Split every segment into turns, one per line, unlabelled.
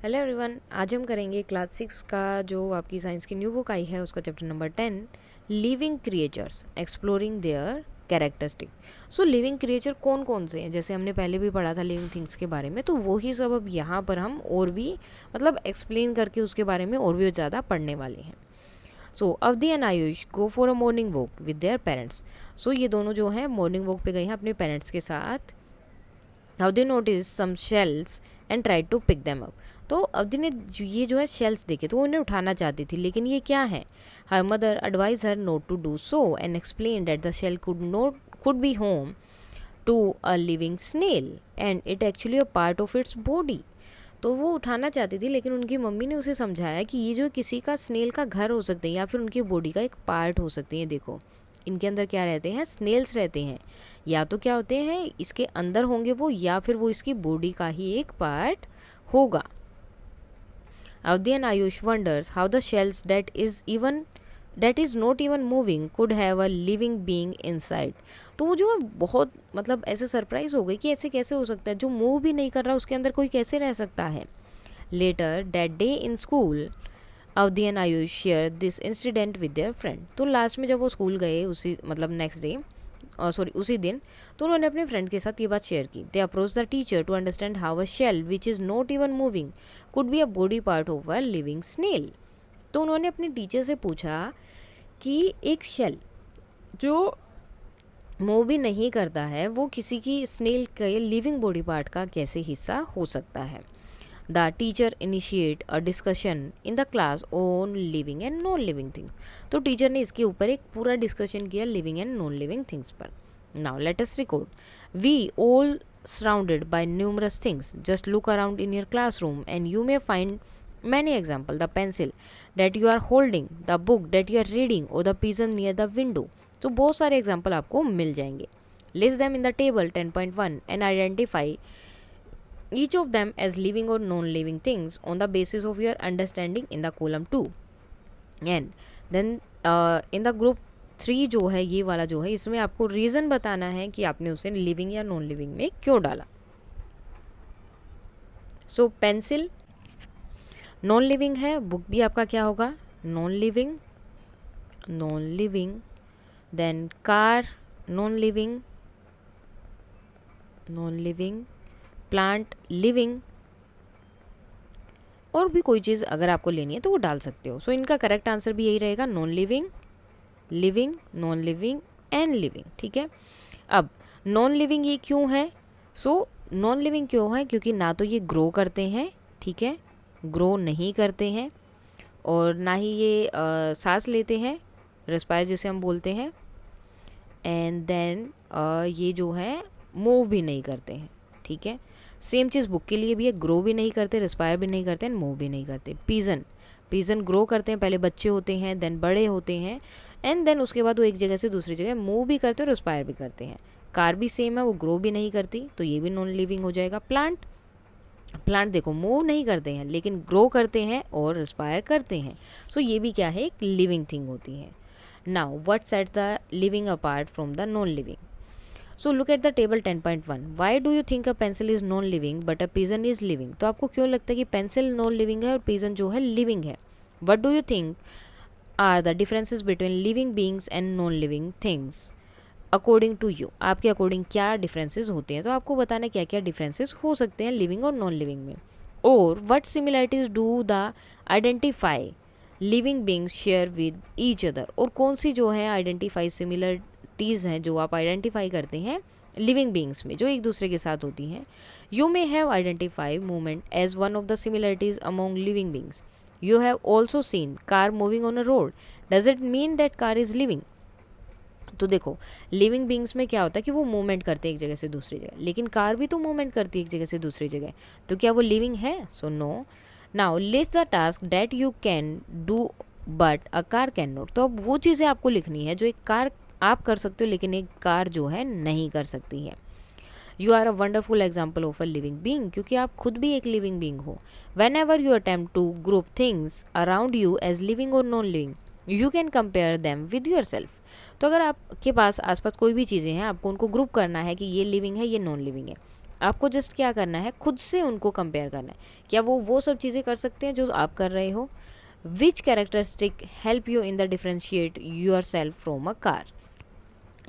Hello everyone, आज हम करेंगे क्लास 6 का जो आपकी साइंस की न्यू बुक आई है उसका chapter number 10, living creatures exploring there characteristic. So living creature कौन कौन से हैं, जैसे हमने पहले भी पढ़ा था लिविंग थिंग्स के बारे में, तो वही सब अब यहाँ पर हम और भी एक्सप्लेन करके उसके बारे में और भी ज़्यादा पढ़ने वाले हैं। So Avadhi and Ayush go for a morning walk with their parents. So ये दोनों जो हैं मॉर्निंग वॉक पे गए हैं अपने पेरेंट्स के साथ। Avadhi notice some shells and try to pick them up. तो अवधि ने ये जो है शेल्स देखे तो उन्हें उठाना चाहती थी, लेकिन ये क्या है? Her mother advise her not to do so and explain that the shell could be home to a living snail and it actually a part of its body. तो वो उठाना चाहती थी, लेकिन उनकी मम्मी ने उसे समझाया कि ये जो किसी का स्नेल का घर हो सकते हैं या फिर उनकी बॉडी का एक पार्ट हो सकते हैं। देखो इनके अंदर क्या रहते हैं, स्नेल्स रहते हैं, या तो क्या होते हैं इसके अंदर होंगे वो, या फिर वो इसकी बॉडी का ही एक पार्ट होगा। Avdi and Ayush wonders how the shells that is not even moving could have a living being inside. तो वो जो है बहुत ऐसे सरप्राइज हो गई कि ऐसे कैसे हो सकता है, जो मूव भी नहीं कर रहा उसके अंदर कोई कैसे रह सकता है। Later that day in school Avadhi and Ayush share this incident with their friend. तो लास्ट में जब वो स्कूल गए उसी नेक्स्ट डे उसी दिन, तो उन्होंने अपने फ्रेंड के साथ ये बात शेयर की। They approach the teacher to understand how a shell which is not even moving could be a body part of a living snail. तो उन्होंने अपने टीचर से पूछा कि एक शेल जो मूव भी नहीं करता है वो किसी की स्नेल के लिविंग बॉडी पार्ट का कैसे हिस्सा हो सकता है। The teacher initiate a discussion in the class on living and non living things. तो टीचर ने इसके ऊपर एक पूरा डिस्कशन किया living and non living things पर। Now let us record, we all surrounded by numerous things. Just look around in your classroom and you may find many examples. The pencil that you are holding, the book that you are reading or the pigeon near the window. तो बहुत सारे example आपको मिल जाएंगे। List them in the table 10.1 and identify each of them as living or non-living things on the basis of your understanding in the column 2. And then in the group 3 जो है, ये वाला जो है, इसमें आपको रीज़न बताना है कि आपने उसे लिविंग या नॉन लिविंग में क्यों डाला। सो पेंसिल नॉन लिविंग है, बुक भी आपका क्या होगा, non living. Then car non living, plant living, और भी कोई चीज़ अगर आपको लेनी है तो वो डाल सकते हो। सो इनका करेक्ट आंसर भी यही रहेगा, non living, living, non living and living. ठीक है, अब नॉन लिविंग ये क्यों है? सो नॉन लिविंग क्यों है? क्योंकि ना तो ये ग्रो करते हैं, ठीक है, ग्रो नहीं करते हैं, और ना ही ये सांस लेते हैं, रेस्पायर जिसे हम बोलते हैं, एंड देन ये जो है मूव भी नहीं करते हैं। ठीक है, सेम चीज़ बुक के लिए भी है, ग्रो भी नहीं करते, रेस्पायर भी नहीं करते, मूव भी नहीं करते। पीजन ग्रो करते हैं, पहले बच्चे होते हैं, देन बड़े होते हैं, एंड देन उसके बाद वो एक जगह से दूसरी जगह मूव भी करते हैं और रेस्पायर भी करते हैं। कार भी सेम है, वो ग्रो भी नहीं करती, तो ये भी नॉन लिविंग हो जाएगा। प्लांट देखो मूव नहीं करते हैं लेकिन ग्रो करते हैं और रेस्पायर करते हैं, सो ये भी क्या है, एक लिविंग थिंग होती है। Now what sets the living apart from the non living? So look at the table 10.1. Why do you think a pencil is non living but a pigeon is living? तो आपको क्यों लगता है कि pencil non living है और pigeon जो है लिविंग है? What do you think are the differences between living beings and non living things according to you? आपके अकॉर्डिंग क्या डिफरेंसेस होते हैं? तो आपको बताना क्या क्या डिफरेंसेस हो सकते हैं लिविंग और नॉन लिविंग में। और what similarities do the identify living beings share with each other? और कौन सी जो है आइडेंटिफाई सिमिलरिटीज़ हैं जो आप आइडेंटिफाई करते हैं लिविंग बींग्स में, जो एक दूसरे के साथ होती हैं। You may have identify movement as one of the similarities among living beings. You have also seen car moving on a road. Does it mean that car is living? तो देखो लिविंग बींग्स में क्या होता है कि वो movement करते हैं एक जगह से दूसरी जगह, लेकिन कार भी तो मूवमेंट करती है एक जगह से दूसरी जगह, तो क्या वो लिविंग है? So no. Now list the task that you can do but a car can not. तो अब वो चीज़ें आपको लिखनी है जो एक कार आप कर सकते हो लेकिन एक कार जो है नहीं कर सकती है। You are a wonderful example of a living being, क्योंकि आप खुद भी एक लिविंग बींग हो। Whenever you attempt to group things around you as living और non living, you can compare them with yourself. तो अगर आपके पास आसपास कोई भी चीज़ें हैं, आपको उनको ग्रुप करना है कि ये लिविंग है, ये नॉन लिविंग है, आपको जस्ट क्या करना है, खुद से उनको कंपेयर करना है, क्या वो सब चीज़ें कर सकते हैं जो आप कर रहे हो। Which characteristic help you in the differentiate yourself from a car.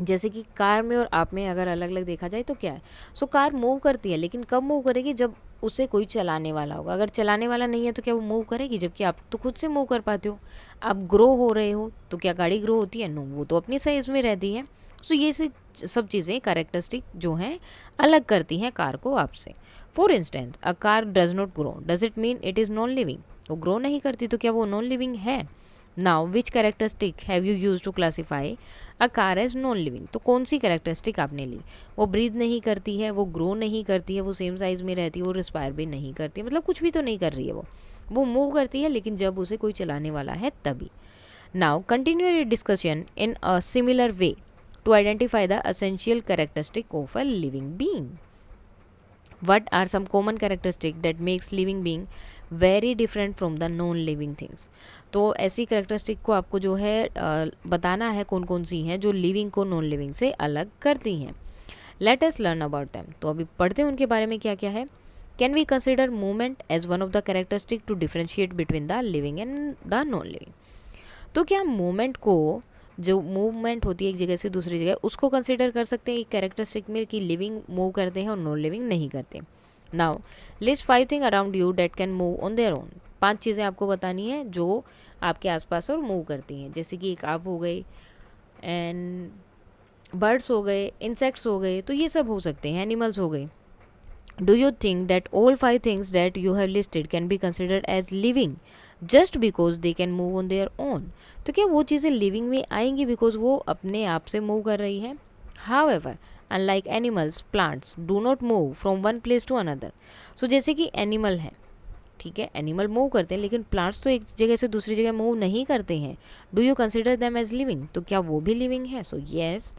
जैसे कि कार में और आप में अगर अलग अलग देखा जाए तो क्या है, सो कार मूव करती है, लेकिन कब मूव करेगी, जब उसे कोई चलाने वाला होगा। अगर चलाने वाला नहीं है तो क्या वो मूव करेगी, जबकि आप तो खुद से मूव कर पाते हो। आप ग्रो हो रहे हो तो क्या गाड़ी ग्रो होती है, नो, वो तो अपनी साइज में रहती है। सो ये सब चीज़ें कैरेक्टरिस्टिक जो हैं अलग करती हैं कार को आपसे। For instance, a car does not grow, does it mean it is non living. वो ग्रो नहीं करती तो क्या वो नॉन लिविंग है। Now which characteristic have you use to classify a car as non living. तो कौन सी कैरेक्टरिस्टिक आपने ली, वो ब्रीथ नहीं करती है, वो ग्रो नहीं करती है, वो सेम साइज में रहती है, वो रिस्पायर भी नहीं करती है, मतलब कुछ भी तो नहीं कर रही है वो मूव करती है, लेकिन जब उसे कोई चलाने वाला है तभी। Now continue your discussion in a similar way to identify the essential characteristic of a living being. What are some common characteristics that makes living being very different from the non living things। तो ऐसी characteristic को आपको जो है बताना है कौन कौन सी हैं जो लिविंग को नॉन लिविंग से अलग करती हैं। Let us learn about them. तो अभी पढ़ते हैं उनके बारे में क्या क्या है। Can we consider movement as one of the characteristic to differentiate between the living and the non living. तो क्या मूवमेंट को, जो मूवमेंट होती है एक जगह से दूसरी जगह, उसको कंसिडर कर सकते हैं एक कैरेक्टरिस्टिक में कि लिविंग मूव करते हैं और नॉन लिविंग नहीं करते। Now list 5 thing around you date can move on their own. 5 चीज़ें आपको बतानी है जो आपके आसपास और मूव करती हैं। जैसे कि एक आप हो गई, एंड बर्ड्स हो गए, इंसेक्ट्स हो गए, तो ये सब हो सकते हैं, एनिमल्स हो गए। Do you think that all 5 things that you have listed can be considered as living just because they can move on their own. तो क्या वो चीज़ें लिविंग में आएंगी बिकॉज वो अपने आप से मूव कर रही है। However unlike animals, plants do not move from one place to another. So जैसे कि एनिमल हैं, ठीक है, एनिमल मूव करते हैं, लेकिन प्लांट्स तो एक जगह से दूसरी जगह मूव नहीं करते हैं। Do you consider them as living. तो क्या वो भी लिविंग है। So yes,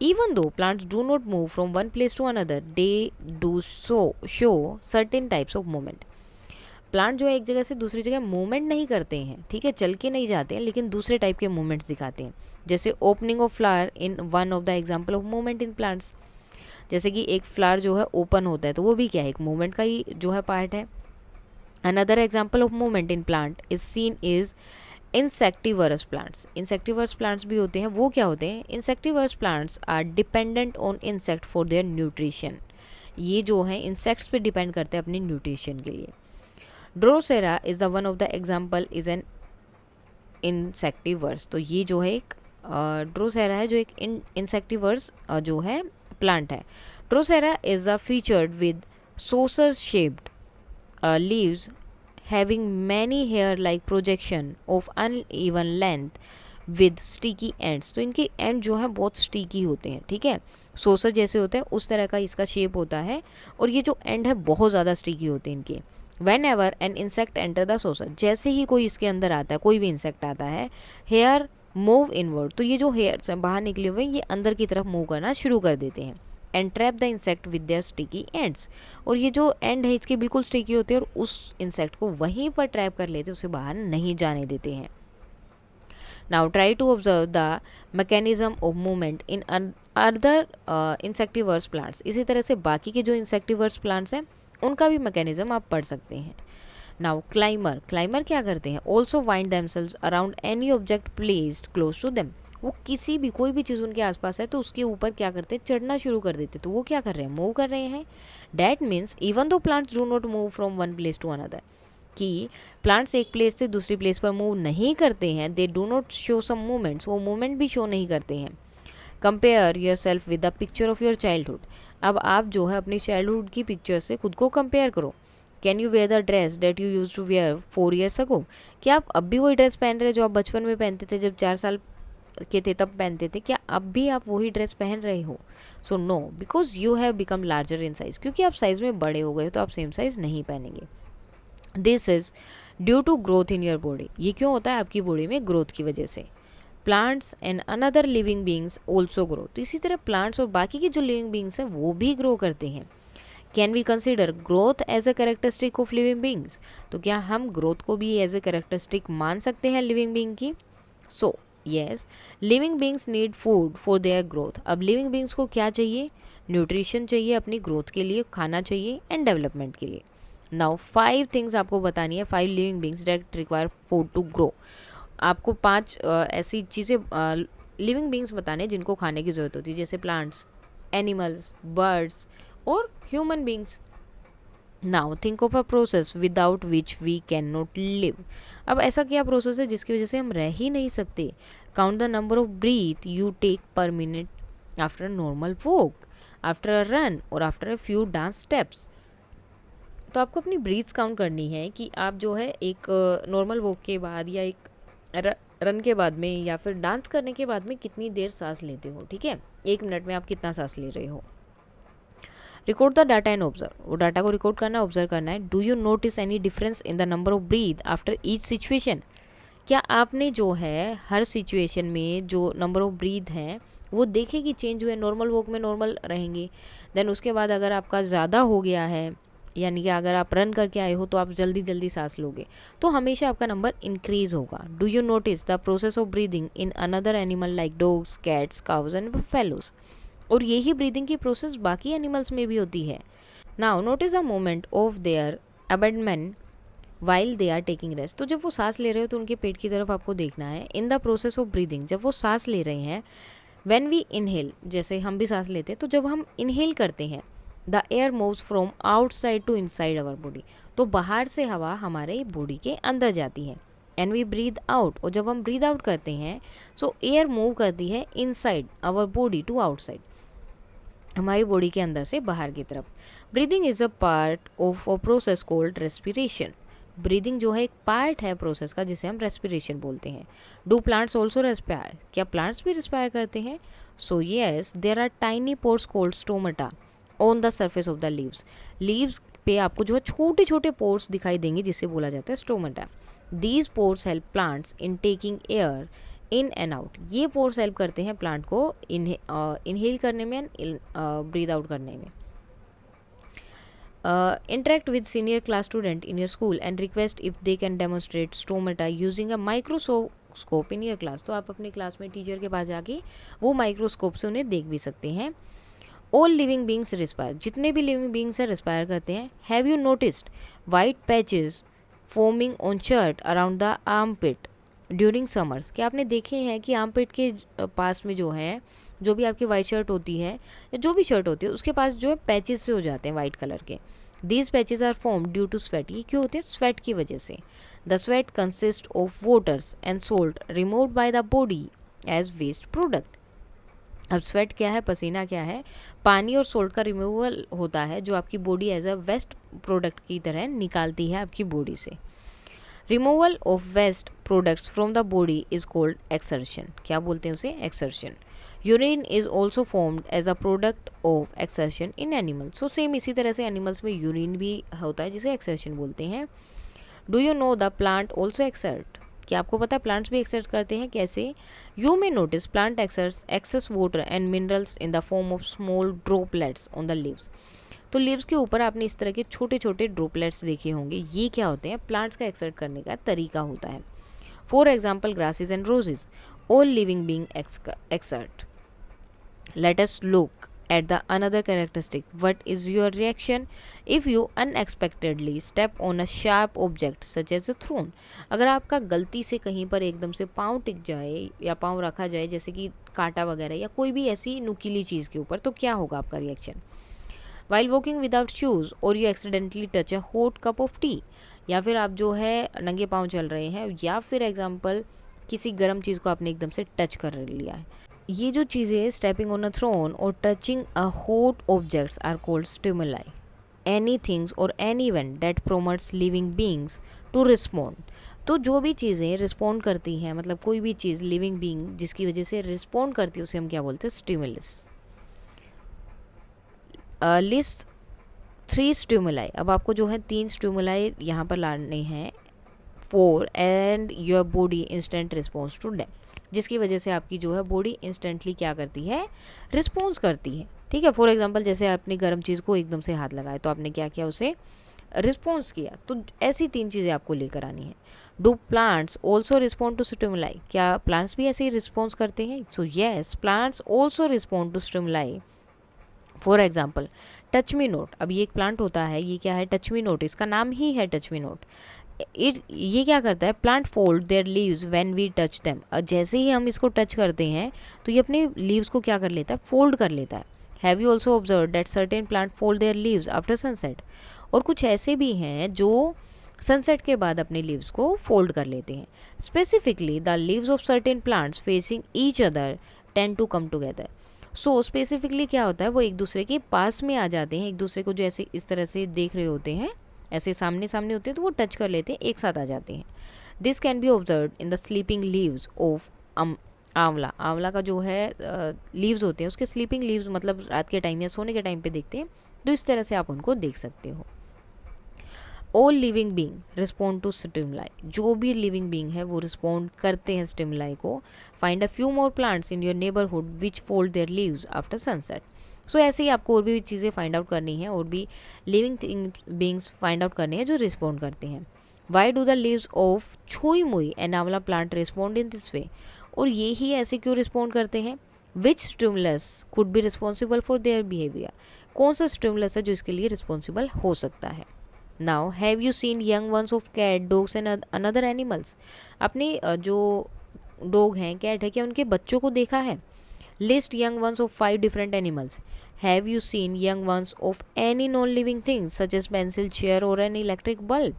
even though plants do not move from one place to another, they do so show certain types of movement। Plant जो है एक जगह से दूसरी जगह मूवमेंट नहीं करते हैं, ठीक है, चल के नहीं जाते हैं, लेकिन दूसरे टाइप के मूवमेंट्स दिखाते हैं। जैसे opening of flower in one of the example of movement in plants. जैसे कि एक फ्लावर जो है ओपन होता है तो वो भी क्या है, एक मूवमेंट का ही जो है पार्ट है। Another example of movement in plant is seen is insectivorous plants. Insectivorous plants भी होते हैं, वो क्या होते हैं, insectivorous plants are dependent on insect for their nutrition. ये जो है इंसेक्ट्स पे डिपेंड करते हैं अपने न्यूट्रिशन के लिए। Drosera is the one of the example is an insectivores. तो ये जो है एक ड्रोसेरा है जो एक इंसेक्टिवर्स जो है प्लांट है। Drosera is a featured with saucer shaped leaves having many hair like projection of uneven length with sticky ends। तो इनके एंड जो है बहुत स्टिकी होते हैं, ठीक है, सोसर जैसे होते हैं उस तरह का इसका शेप होता है, और ये जो एंड है बहुत ज़्यादा स्टिकी होते हैं इनके। Whenever an insect enter the saucer, जैसे ही कोई इसके अंदर आता है, कोई भी इंसेक्ट आता है, हेयर मूव इनवर्ड। तो ये जो हेयर बाहर निकले हुए हैं ये अंदर की तरफ मूव करना शुरू कर देते हैं। And trap the insect with their sticky ends. और ये जो एंड है इसके बिल्कुल स्टिकी होते हैं और उस इंसेक्ट को वहीं पर ट्रैप कर लेते हैं, उसे बाहर नहीं जाने देते हैं। Now try to observe the mechanism of movement in other insectivorous plants. इसी तरह से बाकी के जो इंसेक्टिवर्स प्लांट्स हैं उनका भी मैकेनिज्म आप पढ़ सकते हैं। नाउ क्लाइमर, क्लाइमर क्या करते हैं, also wind themselves around any object placed close to them. वो किसी भी कोई भी चीज़ उनके आसपास है तो उसके ऊपर क्या करते हैं, चढ़ना शुरू कर देते। तो वो क्या कर रहे हैं, मूव कर रहे हैं। That means even though plants do not move from one place to another, कि प्लांट्स एक प्लेस से दूसरी प्लेस पर मूव नहीं करते हैं। They do not show some movements, वो मूवमेंट भी शो नहीं करते हैं। Compare yourself with the picture of your childhood. अब आप जो है अपनी चाइल्डहुड की पिक्चर से खुद को कंपेयर करो। Can you wear the dress that you use to wear 4 years ago। क्या आप अब भी वही ड्रेस पहन रहे हैं जो आप बचपन में पहनते थे, जब 4 साल के थे तब पहनते थे, क्या अब भी आप वही ड्रेस पहन रहे हो। So no, because you have become larger in size, क्योंकि आप साइज में बड़े हो गए हो तो आप सेम साइज नहीं पहनेंगे। This is due to growth in your body. ये क्यों होता है, आपकी बॉडी में ग्रोथ की वजह से। Plants and another living beings also grow. तो इसी तरह प्लांट्स और बाकी की जो लिविंग बींग्स हैं वो भी ग्रो करते हैं। Can we consider growth as a characteristic of living beings. तो क्या हम ग्रोथ को भी एज अ कैरेक्टरिस्टिक मान सकते हैं लिविंग बींग की। So yes, living beings need food for their growth. अब लिविंग बींग्स को क्या चाहिए, न्यूट्रिशन चाहिए अपनी ग्रोथ के लिए, खाना चाहिए एंड डेवलपमेंट के लिए। नाउ 5 थिंग्स आपको बतानी है, 5 living beings that require food to grow. आपको 5 ऐसी चीज़ें लिविंग बींग्स बताने हैं जिनको खाने की ज़रूरत होती है, जैसे प्लांट्स, एनिमल्स, बर्ड्स और human beings. Now think of a process without which we can not live. अब ऐसा क्या प्रोसेस है जिसकी वजह से हम रह ही नहीं सकते? Count the number of breath you take per minute after a normal walk, after a run और after a few dance steps. तो आपको अपनी ब्रीथ्स काउंट करनी है कि आप जो है एक नॉर्मल वॉक के बाद या एक रन के बाद में या फिर डांस करने के बाद में कितनी देर सांस लेते हो, ठीक है? 1 मिनट में आप कितना सांस ले रहे हो। Record the data and observe, वो डाटा को रिकॉर्ड करना है, ऑब्जर्व करना है। Do you notice any difference in the number of breathe after each situation? क्या आपने जो है हर सिचुएशन में जो नंबर ऑफ ब्रीथ हैं वो देखे कि चेंज हुए? नॉर्मल वॉक में नॉर्मल रहेंगे, देन उसके बाद अगर आपका ज़्यादा हो गया है, यानी कि अगर आप रन करके आए हो तो आप जल्दी जल्दी सांस लोगे, तो हमेशा आपका नंबर इंक्रीज होगा। Do you notice the process of breathing in another animal like dogs, cats, cause and fellows? और यही ब्रीदिंग की प्रोसेस बाकी एनिमल्स में भी होती है। Now notice the movement of their abdomen while they are taking rest. तो जब वो सांस ले रहे हो तो उनके पेट की तरफ आपको देखना है। In the process of breathing, जब वो सांस ले रहे हैं, व्हेन वी इनहेल, जैसे हम भी सांस लेते हैं, तो जब हम इनहेल करते हैं, the air moves from outside to inside our body, तो बाहर से हवा हमारे बॉडी के अंदर जाती है। एंड वी ब्रीद आउट, और जब हम ब्रीद आउट करते हैं सो एयर मूव करती है inside our body to outside, हमारी बॉडी के अंदर से बाहर की तरफ। Breathing is a part of a process called respiration. Breathing जो है एक पार्ट है प्रोसेस का जिसे हम रेस्पिरेशन बोलते हैं। Do plants also respire? क्या प्लांट्स भी रेस्पायर करते हैं? So yes, there are tiny pores called stomata on the surface of the leaves. Leaves पे आपको जो है छोटे छोटे पोर्स दिखाई देंगे जिसे बोला जाता है stomata. These pores help plants in taking air in and out. ये पोर्स हेल्प करते हैं प्लांट को इनहेल करने में एंड ब्रीद आउट करने में। Interact with senior class student in your school and request if they can demonstrate stomata using a microscope in your class। तो आप अपने क्लास में टीचर के पास जाके वो माइक्रोस्कोप से उन्हें देख भी सकते हैं। All living beings respire, जितने भी लिविंग बींग्स हैं रेस्पायर करते हैं। Have you noticed white patches forming on shirt around the armpit during summers? क्या आपने देखे हैं कि आर्मपिट के पास में जो है, जो भी आपकी वाइट शर्ट होती है या जो भी शर्ट होती है उसके पास जो है पैचेस से हो जाते हैं वाइट कलर के। These patches are form due to sweat. ये क्यों होते हैं? स्वेट की वजह से। The sweat consist of waters and salt removed by the body as waste product. अब स्वेट क्या है, पसीना क्या है? पानी और सोल्ट का रिमूवल होता है जो आपकी body as a waste product की तरह निकालती है आपकी बॉडी से। Removal of waste products from the body is called excretion. क्या बोलते हैं उसे? Excretion. Urine is also formed as a product of excretion in animals. So same इसी तरह से एनिमल्स में यूरिन भी होता है जिसे एक्सर्शन बोलते हैं। Do you know the plant also exert? क्या आपको पता है प्लांट्स भी एक्सर्ट करते हैं? कैसे? You may notice plant exerts excess water and minerals in the form of small droplets on the leaves. तो लीव्स के ऊपर आपने इस तरह के छोटे छोटे ड्रॉपलेट्स देखे होंगे। ये क्या होते हैं? प्लांट्स का एक्सर्ट करने का तरीका होता है। For example grasses and roses, all living being exert. Let us look at the another characteristic. What is your reaction if you unexpectedly step on a sharp object such as a throne? अगर आपका गलती से कहीं पर एकदम से पाँव टिक जाए या पाँव रखा जाए, जैसे कि कांटा वगैरह या कोई भी ऐसी नुकीली चीज़ के ऊपर, तो क्या होगा आपका reaction? While walking without shoes or you accidentally touch a hot cup of tea, या फिर आप जो है नंगे पाँव चल रहे हैं, या फिर एग्जाम्पल किसी गर्म चीज़ को आपने एकदम से टच कर लिया है। ये जो चीज़ें स्टेपिंग ऑन अ थ्रोन और touching a hot objects are called stimuli. Any things और any event that promotes living beings to respond. तो जो भी चीज़ें रिस्पॉन्ड करती हैं, मतलब कोई भी चीज़ लिविंग बींग जिसकी वजह से रिस्पॉन्ड करती है, उसे हम क्या बोलते हैं? स्टिमुलस। List 3 stimuli. अब आपको जो है 3 स्टिमुलाई यहाँ पर लाने हैं। 4 and your body instant response to them, जिसकी वजह से आपकी जो है बॉडी इंस्टेंटली क्या करती है? रिस्पॉन्स करती है। ठीक है, फॉर एग्जांपल जैसे आपने गर्म चीज़ को एकदम से हाथ लगाया तो आपने क्या किया? उसे रिस्पॉन्स किया। तो ऐसी 3 चीज़ें आपको लेकर आनी है। Do plants also respond to stimuli? क्या प्लांट्स भी ऐसे ही रिस्पॉन्स करते हैं? So yes, plants also respond to stimuli for example touch me not, अब ये एक प्लांट होता है, ये क्या है, टच मी नोट, इसका नाम ही है टच मी नोट। ये क्या करता है, plant fold their leaves when we touch them, जैसे ही हम इसको टच करते हैं तो ये अपने लीव्स को क्या कर लेता है, फोल्ड कर लेता है। Have you also observe that certain plant fold their leaves after sunset, और कुछ ऐसे भी हैं जो सनसेट के बाद अपने लीव्स को फोल्ड कर लेते हैं। Specifically the leaves of certain plants facing each other tend to come together. So specifically क्या होता है, वो एक दूसरे के पास में आ जाते हैं, एक दूसरे को जो ऐसे इस तरह से देख रहे होते हैं, ऐसे सामने सामने होते हैं तो वो टच कर लेते हैं, एक साथ आ जाते हैं। This can be observe in the sleeping leaves of आंवला। आंवला का जो है लीव्स होते हैं, उसके स्लीपिंग लीव्स मतलब रात के टाइम या सोने के टाइम पे देखते हैं, तो इस तरह से आप उनको देख सकते हो। All living being respond to stimuli, जो भी लिविंग बींग है वो रिस्पॉन्ड करते हैं स्टिमुलाई को। Find a few more plants in your neighbourhood which fold their leaves after sunset. So ऐसे ही आपको और भी चीज़ें फाइंड आउट करनी है, और भी लिविंग बींग्स फाइंड आउट करने हैं जो रिस्पॉन्ड करते हैं। Why do the leaves of chhui mui and amla plant respond in this way, और ये ही ऐसे क्यों रिस्पॉन्ड करते हैं। Which stimulus could be responsible for their behaviour, कौन सा स्टिमुलस है जो इसके लिए रिस्पॉन्सिबल हो सकता है। Now have you seen young ones of cat, dogs and another animals, अपने जो डॉग हैं, कैट है, क्या उनके बच्चों को देखा है। List young ones of 5 different animals. Have you seen young ones of any non living things such as pencil, chair और एन इलेक्ट्रिक बल्ब।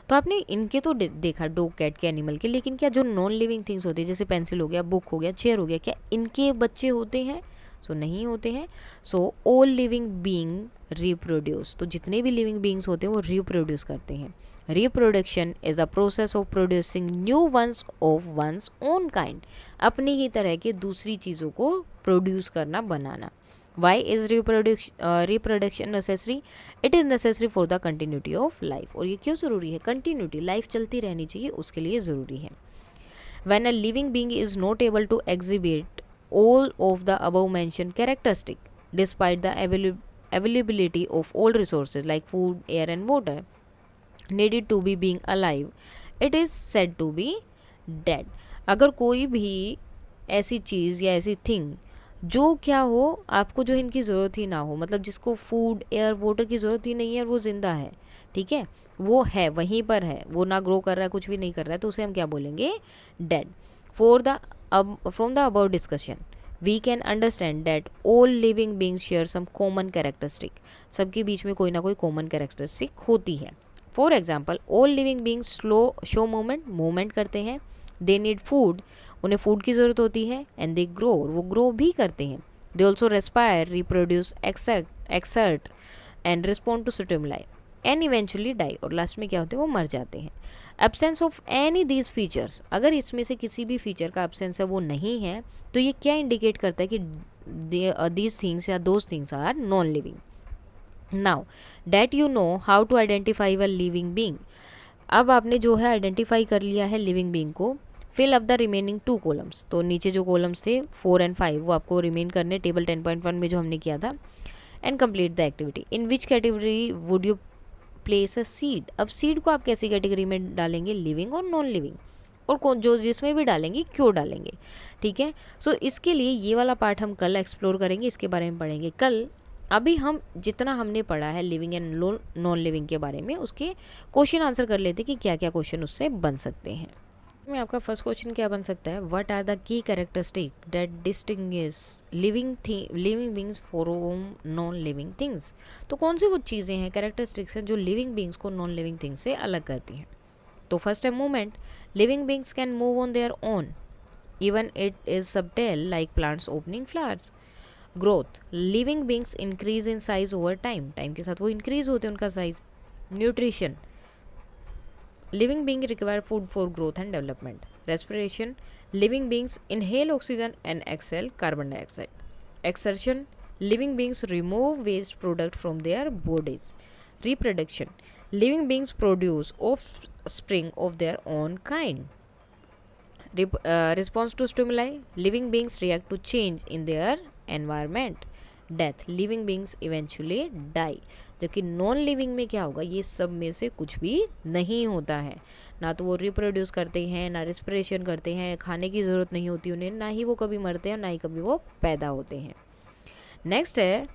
तो आपने इनके तो देखा डॉग कैट के एनिमल के, लेकिन क्या जो नॉन लिविंग थिंग्स होते हैं जैसे पेंसिल हो गया, बुक हो गया, चेयर हो गया, क्या इनके बच्चे होते हैं। सो नहीं होते हैं। So all living being reproduce, तो जितने भी लिविंग बीइंग्स होते हैं वो रिप्रोड्यूस करते हैं। Reproduction is a process of producing new ones of one's own kind, अपनी ही तरह के दूसरी चीज़ों को प्रोड्यूस करना, बनाना। Why is reproduction necessary, it is necessary for the continuity of life, और ये क्यों ज़रूरी है, कंटिन्यूटी, लाइफ चलती रहनी चाहिए, उसके लिए ज़रूरी है। When a living being is not able to exhibit all of the above mentioned characteristics, despite the availability of all resources like food, air, and water needed to be being alive, it is said to be dead. अगर कोई भी ऐसी चीज़ या ऐसी thing जो क्या हो, आपको जो इनकी ज़रूरत ही ना हो, मतलब जिसको फूड, एयर, वाटर की ज़रूरत ही नहीं है और वो ज़िंदा है, ठीक है, वो है, वहीं पर है, वो ना ग्रो कर रहा है, कुछ भी नहीं कर रहा है, तो उसे हम क्या बोलेंगे, dead. From the about discussion we can understand that all living beings share some common characteristic, सबके बीच में कोई ना कोई कॉमन कैरेक्टरिस्टिक होती है। For example all living beings slow show movement करते हैं। दे नीड फूड, उन्हें फूड की ज़रूरत होती है। एंड दे ग्रो, वो ग्रो भी करते हैं। They also respire, reproduce, excrete and respond to stimuli and eventually die, और लास्ट में क्या होते हैं, वो मर जाते हैं। Absence of any these features, अगर इसमें से किसी भी फीचर का एब्सेंस है, वो नहीं है, तो ये क्या इंडिकेट करता है कि दीज थिंग्स या those things are non living. Now that you know how to identify a living being, अब आपने जो है आइडेंटिफाई कर लिया है लिविंग बींग को। Fill up the remaining 2 columns, तो नीचे जो कॉलम्स थे 4 and 5 वो आपको रिमेन करने, टेबल 10.1 में जो हमने किया था। And complete the activity. In which category would you place a seed, अब सीड को आप कैसी कैटेगरी में डालेंगे, लिविंग और नॉन लिविंग, और कौन जो जिसमें भी डालेंगे क्यों डालेंगे, ठीक है। सो इसके लिए ये वाला पार्ट हम कल एक्सप्लोर करेंगे, इसके बारे में पढ़ेंगे कल। अभी हम जितना हमने पढ़ा है लिविंग एंड नॉन लिविंग के बारे में, उसके क्वेश्चन आंसर कर लेते कि क्या क्या क्वेश्चन उससे बन सकते हैं। में आपका फर्स्ट क्वेश्चन क्या बन सकता है, what are the key characteristic that distinguish living beings from non living things, तो कौन सी वो चीज़ें हैं, कैरेक्टरिस्टिक्स हैं जो लिविंग बींग्स को नॉन लिविंग थिंग्स से अलग करती हैं। तो फर्स्ट है movement, living beings can move on their own even it is subtle like plants opening flowers. Growth, living beings increase in size over time, time के साथ वो इंक्रीज होते हैं उनका size. Nutrition, living beings require food for growth and development. Respiration, living beings inhale oxygen and exhale carbon dioxide. Exertion, living beings remove waste product from their bodies. Reproduction, living beings produce offspring of their own kind. Response to stimuli, living beings react to change in their environment. Death, living beings eventually die, जबकि non living में क्या होगा, ये सब में से कुछ भी नहीं होता है, ना तो वो रिप्रोड्यूस करते हैं, ना रेस्पिरेशन करते हैं, खाने की ज़रूरत नहीं होती उन्हें, ना ही वो कभी मरते हैं, ना ही कभी वो पैदा होते हैं। नेक्स्ट है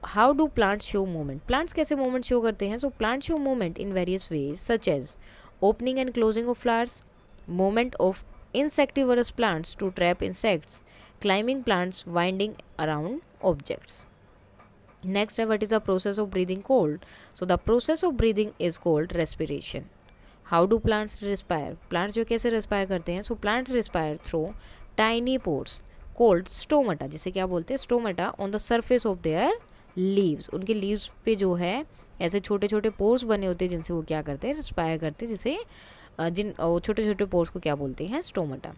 how do plants show movement, plants कैसे मूवमेंट शो करते हैं. So plant show movement in various ways such as opening and closing of flowers, movement of insectivorous plants to trap insects, climbing plants winding around objects. Next, what is the process of breathing cold? So the process of breathing is called respiration. How do plants respire? Plants जो कैसे respire करते हैं? So plants respire through tiny pores called stomata, जिसे क्या बोलते हैं? Stomata on the surface of their leaves. उनके leaves पे जो है ऐसे छोटे छोटे पोर्स बने होते हैं जिनसे वो क्या करते हैं, रिस्पायर करते हैं, जिसे जिन छोटे छोटे पोर्स को क्या बोलते हैं, स्टोमाटा.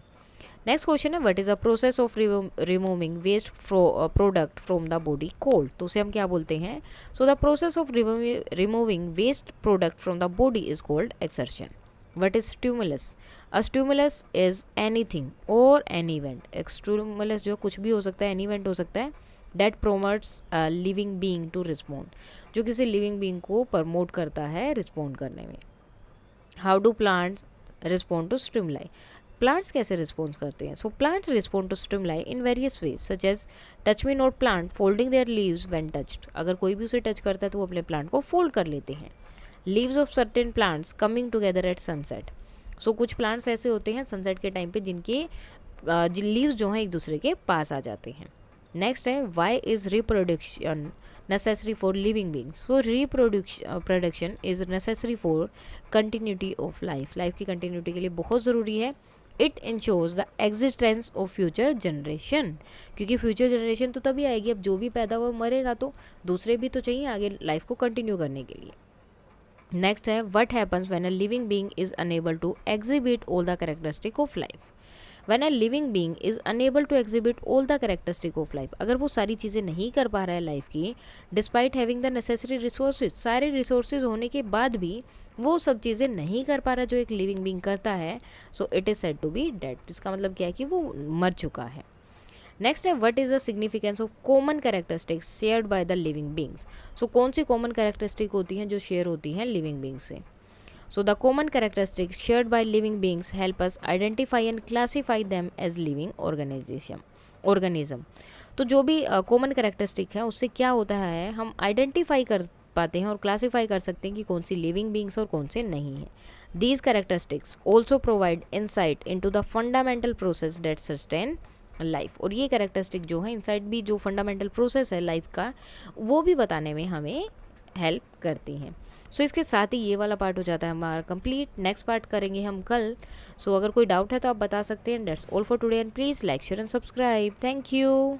नेक्स्ट क्वेश्चन है what is the process of removing waste product from the body called. तो उसे हम क्या बोलते हैं. So the process of removing waste product from the body is called excretion. What is stimulus. A stimulus is anything और any event. एक stimulus जो कुछ भी हो सकता है, एनी इवेंट हो सकता है that promotes living being to respond, जो किसी लिविंग बीइंग को प्रमोट करता है रिस्पॉन्ड करने में. How do plants respond to stimuli. Plants कैसे रिस्पॉन्स करते हैं. So plants respond to stimuli in various ways such as touch me not plant folding their leaves when touched. अगर कोई भी उसे टच करता है तो वो अपने प्लांट को फोल्ड कर लेते हैं. Leaves of certain plants coming together at sunset. So कुछ प्लांट्स ऐसे होते हैं सनसेट के टाइम पे जिनके लीव्स जो हैं एक दूसरे के पास आ जाते हैं. नेक्स्ट है why is reproduction necessary for living beings. So reproduction is necessary for continuity of life. Life की कंटिन्यूटी के लिए बहुत ज़रूरी है. It ensures the existence of future generation, क्योंकि फ्यूचर जनरेशन तो तभी आएगी अब जो भी पैदा हुआ मरेगा तो दूसरे भी तो चाहिए आगे लाइफ को कंटिन्यू करने के लिए. नेक्स्ट है what happens when a living being is unable to exhibit all the characteristic of life. When a living being is unable to exhibit all the characteristic of life, अगर वो सारी चीज़ें नहीं कर पा रहा है लाइफ की, despite having the necessary resources, सारे रिसोर्सेज होने के बाद भी वो सब चीज़ें नहीं कर पा रहा जो एक लिविंग बींग करता है, so it is said to be dead. इसका मतलब क्या है कि वो मर चुका है. नेक्स्ट है what is the significance of common characteristics shared by the living beings. So कौन सी कॉमन कैरेक्टरिस्टिक होती हैं जो शेयर होती हैं लिविंग बींग्स से. So the common characteristics shared by living beings help us identify and classify them as living organism. तो जो भी कॉमन कैरेक्टरिस्टिक है उससे क्या होता है, हम आइडेंटिफाई कर पाते हैं और क्लासीफाई कर सकते हैं कि कौन सी लिविंग बींग्स और कौन से नहीं हैं. These characteristics also provide insight into the fundamental process that sustain life. और ये कैरेक्टरिस्टिक जो है इनसाइट भी जो फंडामेंटल प्रोसेस है लाइफ का वो भी बताने में हमें हेल्प करती हैं. सो इसके साथ ही ये वाला पार्ट हो जाता है हमारा कंप्लीट. नेक्स्ट पार्ट करेंगे हम कल. सो अगर कोई डाउट है तो आप बता सकते हैं. That's all for today and please like share and subscribe. Thank you.